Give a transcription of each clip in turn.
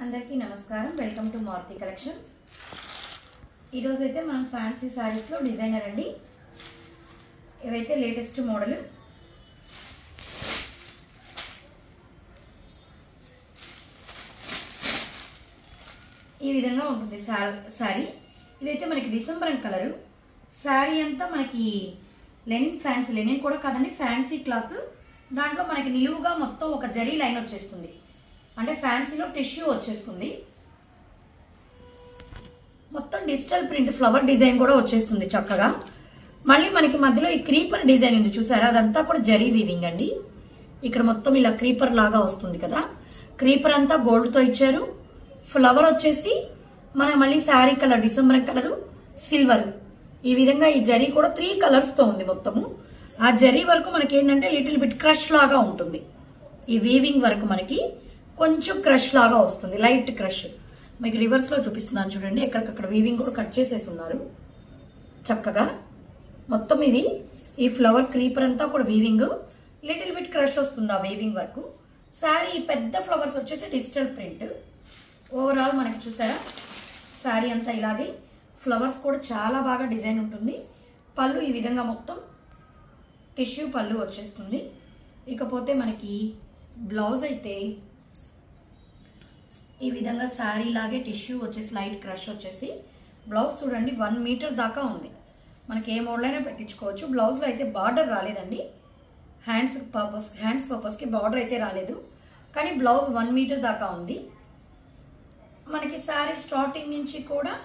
అందరికీ నమస్కారం. Welcome to Maruti collections. ఈరోజు అయితే మనం ఫ్యాన్సీ శారీస్లో డిజైనర్ అండి. ఇవైతే లేటెస్ట్ మోడల్. ఈ విధంగా ఉంటుంది శారీ. ఇదైతే మనకి డిసెంబర్ కలరు. శారీ అంతా మనకి లెనిన్, ఫ్యాన్సీ లెనిన్ కూడా కాదండి, ఫ్యాన్సీ క్లాత్. దాంట్లో మనకి నిలువుగా మొత్తం ఒక జరీ లైన్ వచ్చేస్తుంది, అంటే ఫ్యాన్సీలో టిష్యూ వచ్చేస్తుంది. మొత్తం డిజిటల్ ప్రింట్ ఫ్లవర్ డిజైన్ కూడా వచ్చేస్తుంది చక్కగా. మళ్ళీ మనకి మధ్యలో ఈ క్రీపర్ డిజైన్ ఉంది చూసారా, అదంతా కూడా జరీ వీవింగ్ అండి. ఇక్కడ మొత్తం ఇలా క్రీపర్ లాగా వస్తుంది కదా. క్రీపర్ అంతా గోల్డ్ తో ఇచ్చారు. ఫ్లవర్ వచ్చేసి మన మళ్ళీ sari colour December colour, silver. ఈ విధంగా ఈ జరీ కూడా 3 కలర్స్ తో ఉంది మొత్తము. ఆ జరీ వరకు మనకి ఏంటంటే లిటిల్ బిట్ క్రష్ లాగా ఉంటుంది. ఈ వీవింగ్ వరకు మనకి కొంచెం క్రష్ లాగా వస్తుంది, లైట్ క్రష్. మీకు రివర్స్ లో చూపిస్తున్నాను చూడండి. ఎక్కడికక్కడ వీవింగ్ కూడా కట్ చేసేసి ఉన్నారు చక్కగా. మొత్తం ఇది ఈ ఫ్లవర్ క్రీపర్ అంతా కూడా వీవింగ్, లిటిల్ బిట్ క్రష్ వస్తుంది ఆ వీవింగ్ వరకు. శారీ పెద్ద ఫ్లవర్స్ వచ్చేసి డిజిటల్ ప్రింట్. ఓవరాల్ మనకి చూసారా శారీ అంతా ఇలాగే ఫ్లవర్స్ కూడా చాలా బాగా డిజైన్ ఉంటుంది. పళ్ళు ఈ విధంగా మొత్తం టిష్యూ పళ్ళు వచ్చేస్తుంది. ఇకపోతే మనకి బ్లౌజ్ అయితే ఈ విధంగా శారీ లాగే టిష్యూ వచ్చేసి లైట్ క్రష్ వచ్చేసి బ్లౌజ్ చూడండి 1 మీటర్ దాకా ఉంది. మనకి ఏ మోడల్ అయినా పెట్టించుకోవచ్చు. బ్లౌజ్లో అయితే బార్డర్ రాలేదండి, హ్యాండ్స్ పర్పస్కి బార్డర్ అయితే రాలేదు, కానీ బ్లౌజ్ 1 మీటర్ దాకా ఉంది. మనకి శారీ స్టార్టింగ్ నుంచి కూడా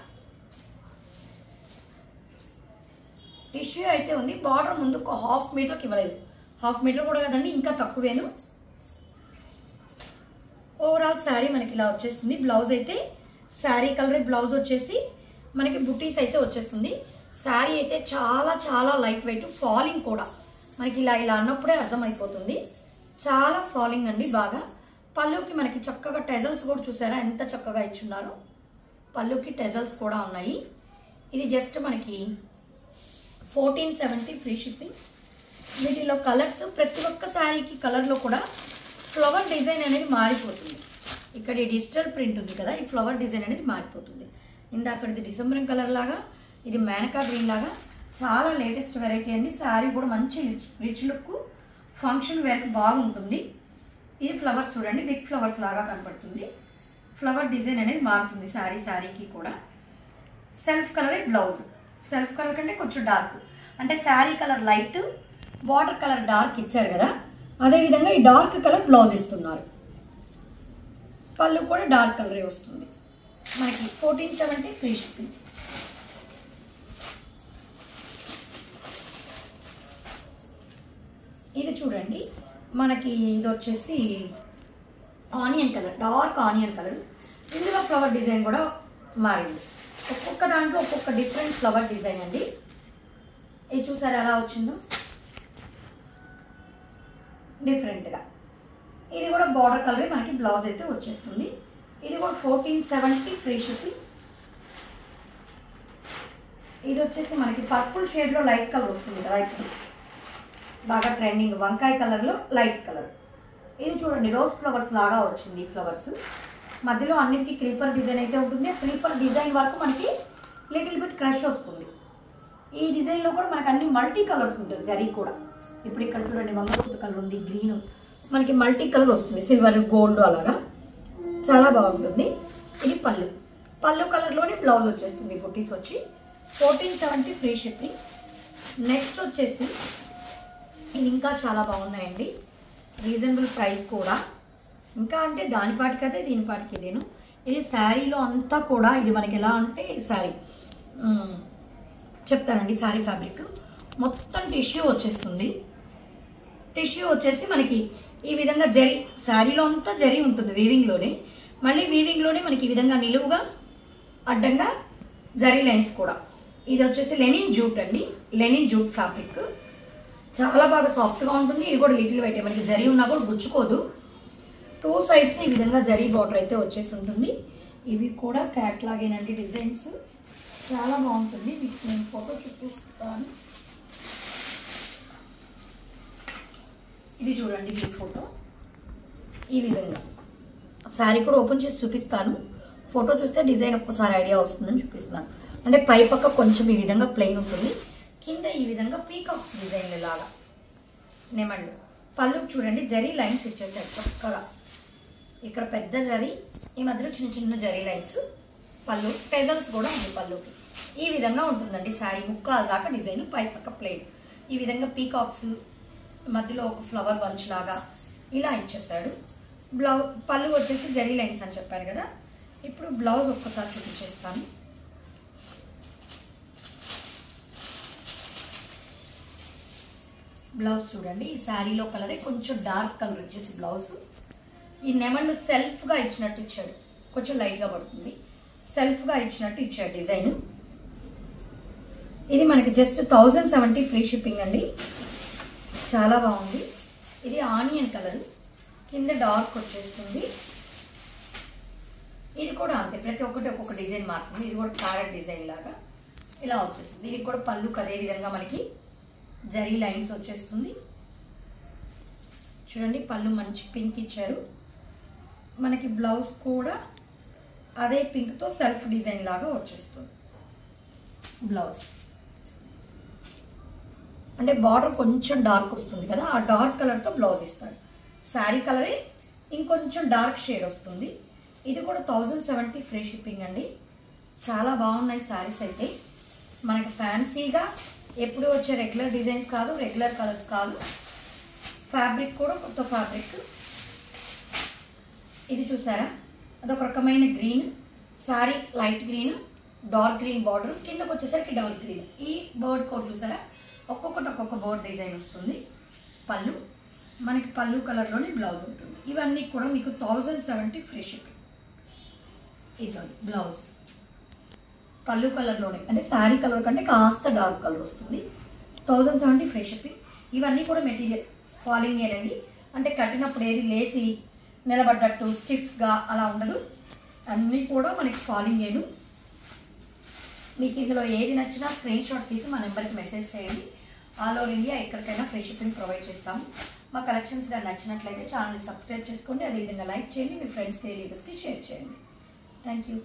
టిష్యూ అయితే ఉంది. బార్డర్ ముందు 1/2 మీటర్కి ఇవ్వలేదు, 1/2 మీటర్ కూడా కదండి, ఇంకా తక్కువేను. ఓవరాల్ శారీ మనకి ఇలా వచ్చేస్తుంది. బ్లౌజ్ అయితే శారీ కలర్ బ్లౌజ్ వచ్చేసి మనకి బుటీస్ అయితే వచ్చేస్తుంది. శారీ అయితే చాలా చాలా లైట్ వెయిట్, ఫాలింగ్ కూడా మనకి ఇలా అన్నప్పుడే అర్థమైపోతుంది. చాలా ఫాలింగ్ అండి బాగా. పళ్ళుకి మనకి చక్కగా టెజల్స్ కూడా చూసారా ఎంత చక్కగా ఇచ్చున్నారు. పళ్ళుకి టెజల్స్ కూడా ఉన్నాయి. ఇది జస్ట్ మనకి 1470 ఫ్రీ షిప్పింగ్. వీటిలో కలర్స్ ప్రతి ఒక్క శారీకి కలర్లో కూడా ఫ్లవర్ డిజైన్ అనేది మారిపోతుంది. ఇక్కడ ఈ డిజిటల్ ప్రింట్ ఉంది కదా, ఈ ఫ్లవర్ డిజైన్ అనేది మారిపోతుంది. ఇందాకది డిసెంబర్ కలర్ లాగా, ఇది మేనకా గ్రీన్ లాగా చాలా లేటెస్ట్ వెరైటీ అండి. శారీ కూడా మంచి రిచ్ లుక్, ఫంక్షన్ వేర్కి బాగుంటుంది. ఇది ఫ్లవర్స్ చూడండి, బిగ్ ఫ్లవర్స్ లాగా కనపడుతుంది. ఫ్లవర్ డిజైన్ అనేది మారుతుంది శారీకి కూడా. సెల్ఫ్ కలరే బ్లౌజ్. సెల్ఫ్ కలర్ కంటే కొంచెం డార్క్, అంటే sari colour light, border colour dark ఇచ్చారు కదా, అదే విధంగా ఈ డార్క్ కలర్ బ్లౌజ్ ఇస్తున్నారు. పళ్ళు కూడా డార్క్ కలరే వస్తుంది. మనకి 1470 ఫ్రీ షిప్పింగ్. ఇది చూడండి మనకి ఇది వచ్చేసి onion colour, dark onion colour. ఇందులో ఫ్లవర్ డిజైన్ కూడా మారింది. ఒక్కొక్క దాంట్లో ఒక్కొక్క డిఫరెంట్ ఫ్లవర్ డిజైన్ అండి. ఇది చూసారు ఎలా వచ్చిందో డిఫరెంట్గా. ఇది కూడా బార్డర్ కలర్ మనకి బ్లౌజ్ అయితే వచ్చేస్తుంది. ఇది కూడా 1470 ఫ్రీ షిప్పింగ్. ఇది వచ్చేసి మనకి పర్పుల్ షేడ్లో లైట్ కలర్ వస్తుంది కదా, ఇప్పుడు బాగా ట్రెండింగ్ వంకాయ కలర్లో లైట్ కలర్. ఇది చూడండి రోజ్ ఫ్లవర్స్ లాగా వచ్చింది. ఈ ఫ్లవర్స్ మధ్యలో అన్నిటికీ క్రీపర్ డిజైన్ అయితే ఉంటుంది. ఆ క్రీపర్ డిజైన్ వరకు మనకి లిటిల్ బిట్ క్రష్ వస్తుంది. ఈ డిజైన్లో కూడా మనకి అన్ని మల్టీ కలర్స్ ఉంటుంది. జరీ కూడా ఇప్పుడు ఇక్కడ చూడండి మంగళసూత్ర కలర్ ఉంది, గ్రీన్, మనకి మల్టీ కలర్ వస్తుంది, సిల్వర్, గోల్డ్ అలాగా చాలా బాగుంటుంది. ఇది పళ్ళు కలర్లోనే బ్లౌజ్ వచ్చేస్తుంది. బుటీస్ వచ్చి 1470 ఫ్రీ షిప్పింగ్. నెక్స్ట్ వచ్చేసి ఇది ఇంకా చాలా బాగున్నాయండి, రీజనబుల్ ప్రైస్ కూడా. ఇంకా అంటే దానిపాటికైతే దీనిపాటికి ఇదేను. ఇది శారీలో అంతా కూడా ఇది మనకి ఎలా అంటే శారీ చెప్తానండి. శారీ ఫ్యాబ్రిక్ మొత్తం టిష్యూ వచ్చేస్తుంది. టిష్యూ వచ్చేసి మనకి ఈ విధంగా జరీ, శారీలో అంతా జరీ ఉంటుంది వీవింగ్లోనే. మళ్ళీ వీవింగ్లోనే మనకి ఈ విధంగా నిలువుగా అడ్డంగా జరీ లైన్స్ కూడా. ఇది వచ్చేసి లెనిన్ జూట్ అండి, లెనిన్ జూట్ ఫ్యాబ్రిక్. చాలా బాగా సాఫ్ట్గా ఉంటుంది. ఇది కూడా లిటిల్ వెయిట్, మనకి జరీ ఉన్నా కూడా గుచ్చుకోదు. 2 సైడ్స్ ఈ విధంగా జరీ బార్డర్ అయితే వచ్చేసి ఉంటుంది. ఇవి కూడా క్యాట్లాగేనండి డిజైన్స్, చాలా బాగుంటుంది. మీకు నేను ఫోటో చూపిస్తాను. ఇది చూడండి ఈ ఫోటో. ఈ విధంగా శారీ కూడా ఓపెన్ చేసి చూపిస్తాను. ఫోటో చూస్తే డిజైన్ ఒక్కసారి ఐడియా వస్తుందని చూపిస్తున్నాను. అంటే పై పక్క కొంచెం ఈ విధంగా ప్లెయిన్ ఉంటుంది, కింద ఈ విధంగా పీకాక్స్ డిజైన్ లాగా నెమళ్ళు. పళ్ళు చూడండి జరీ లైన్స్ ఇచ్చేసారు చక్కగా. ఇక్కడ పెద్ద జరీ, ఈ మధ్యలో చిన్న చిన్న జరీ లైన్స్. పళ్ళు టెజల్స్ కూడా ఉంది పళ్ళుకి. ఈ విధంగా ఉంటుందండి శారీ. ముక్కాల దాకా డిజైన్, పై పక్క ప్లెయిన్. ఈ విధంగా పీకాక్స్, మధ్యలో ఒక ఫ్లవర్ బంచ్ లాగా ఇలా ఇచ్చేసాడు. పళ్ళు వచ్చేసి జరీ లైన్స్ అని చెప్పాను కదా. ఇప్పుడు బ్లౌజ్ ఒక్కసారి చూపించేస్తాను. బ్లౌజ్ చూడండి, ఈ శారీలో కలరే కొంచెం డార్క్ కలర్ వచ్చేసి బ్లౌజ్. ఈ నెమళ్ళు సెల్ఫ్ గా ఇచ్చినట్టు ఇచ్చాడు, కొంచెం లైట్ గా పడుతుంది. సెల్ఫ్ గా ఇచ్చినట్టు ఇచ్చాడు డిజైన్. ఇది మనకి జస్ట్ 1070 ఫ్రీ షిప్పింగ్ అండి. చాలా బాగుంది. ఇది ఆనియన్ కలర్, కింద డార్క్ వచ్చేస్తుంది. ఇది కూడా అంతే, ప్రతి ఒక్కటి ఒక్కొక్క డిజైన్ మారుతుంది. ఇది కూడా ప్యారెట్ డిజైన్ లాగా ఇలా వచ్చేస్తుంది. దీనికి కూడా పళ్ళుకి అదే విధంగా మనకి జరీ లైన్స్ వచ్చేస్తుంది. చూడండి పళ్ళు మంచి పింక్ ఇచ్చారు. మనకి బ్లౌజ్ కూడా అదే పింక్ తో సెల్ఫ్ డిజైన్ లాగా వచ్చేస్తుంది బ్లౌజ్. అంటే బార్డర్ కొంచెం డార్క్ వస్తుంది కదా, ఆ డార్క్ కలర్ తో బ్లౌజ్ ఇస్తాడు. శారీ కలరే ఇంకొంచెం డార్క్ షేడ్ వస్తుంది. ఇది కూడా 1070 ఫ్రీ షిప్పింగ్ అండి. చాలా బాగున్నాయి శారీస్ అయితే. మనకి ఫ్యాన్సీగా ఎప్పుడు వచ్చే రెగ్యులర్ డిజైన్స్ కాదు, రెగ్యులర్ కలర్స్ కాదు. ఫ్యాబ్రిక్ కూడా కొత్త ఫ్యాబ్రిక్. ఇది చూసారా, అదొక రకమైన green sari, light green, dark green border, కిందకు వచ్చేసరికి డార్క్ గ్రీన్. ఈ బర్డ్ కోడ్ చూసారా, ఒక్కొక్కటి ఒక్కొక్క బర్డ్ డిజైన్ వస్తుంది. పళ్ళు మనకి పళ్ళు కలర్లోనే బ్లౌజ్ ఉంటుంది. ఇవన్నీ కూడా మీకు 1070 ఫ్రీ షిప్పింగ్. ఇది బ్లౌజ్ పళ్ళు కలర్లోనే, అంటే శారీ కలర్ కంటే కాస్త డార్క్ కలర్ వస్తుంది. 1070 ఫ్రీ షిప్పింగ్. ఇవన్నీ కూడా మెటీరియల్ ఫాలింగ్ ఏనండి, అంటే కట్టినప్పుడు ఏది లేసి నిలబడ్డట్టు స్టిఫ్గా అలా ఉండదు. అన్నీ కూడా మనకి ఫాలింగ్ ఏను. మీకు ఇందులో ఏది నచ్చినా స్క్రీన్ షాట్ తీసి మా నెంబర్కి మెసేజ్ చేయండి. ఆల్ ఓవర్ ఇండియా ఎక్కడికైనా ఫ్రీ షిప్పింగ్ ప్రొవైడ్ చేస్తాము. మా కలెక్షన్స్ కానీ నచ్చినట్లయితే ఛానల్ని సబ్స్క్రైబ్ చేసుకోండి. అదేవిధంగా లైక్ చేయండి, మీ ఫ్రెండ్స్కి రిలేటివ్స్కి షేర్ చేయండి. Thank you.